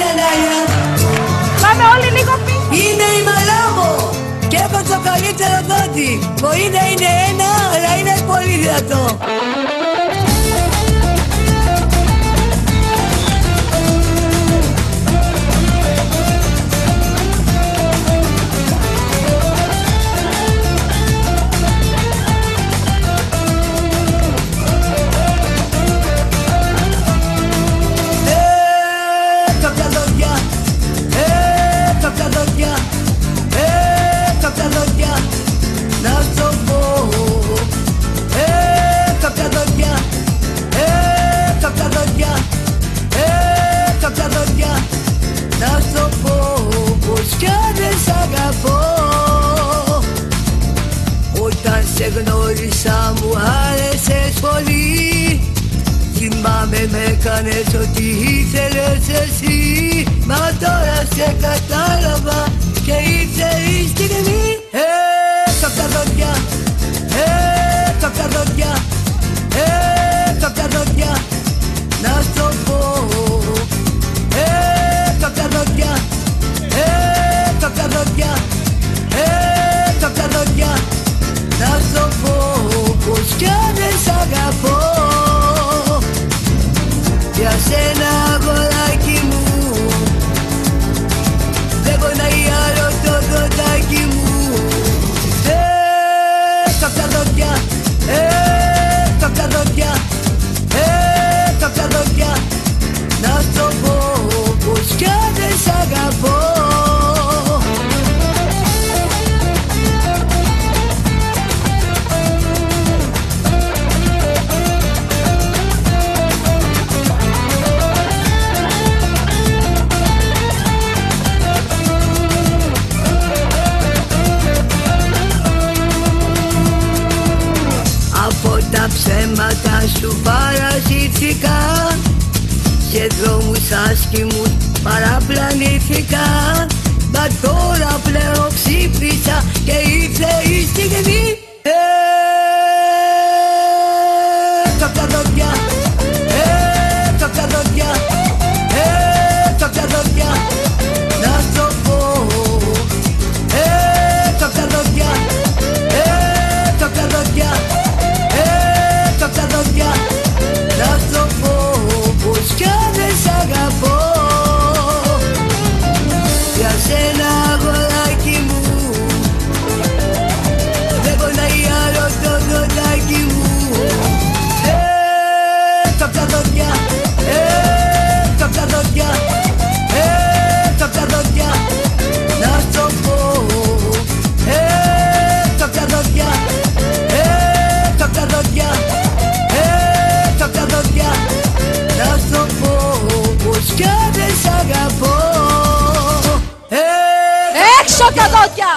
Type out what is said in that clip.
Παναγιά. Πάμε όλοι λίγο πίσω. Είναι η Μαλάμο και έχω το καλύτερο δόντι. Μπορεί να είναι ένα, αλλά είναι πολύ δυνατό. Να στο πω, κάποια δόντια, κάποια δόντια, κάποια δόντια. Να στο πω πως κι αν δεν σ' αγαπώ. Όταν σε γνώρισα μου άρεσες πολύ. Θυμάμαι με έκανες ό,τι ήθελες εσύ. Μα τώρα σε κατάλαβα και ήρθε η στιγμή. Κάποια δόντια, κάποια δόντια, κάποια δόντια. Να στο πω, κάποια δόντια, κάποια δόντια, κάποια δόντια. Να στο πω πως κι αν δεν σ' αγαπώ. Για σένα αγοράκι μου δεν πονάει άλλο το δοντάκι μου. Κάποια δόντια, κάποια δόντια, κάποια δόντια. Να στο πω πως κι αν δεν σ' αγαπώ. Τα ψέματα σου παραζήθηκα, σε δρόμους άσχημους παραπλανήθηκα. Μα τώρα πλέον ξύπνησα και ήρθε η στιγμή. Κάποια δόντια, κάποια δόντια, κάποια δόντια. Να στο πω, κάποια δόντια, κάποια δόντια, κάποια δόντια. Να στο πω πως κι αν δεν σ' αγαπώ. Για σένα αγοράκι μου δεν πονάει άλλο το δοντάκι μου. Κάποια δόντια, κάποια δόντια, κάποια δόντια. Να στο πω, κάποια δόντια, κάποια δόντια, κάποια δόντια. Να στο πω πως κι αν δεν σ' αγαπώ. Έξω τα δόντια!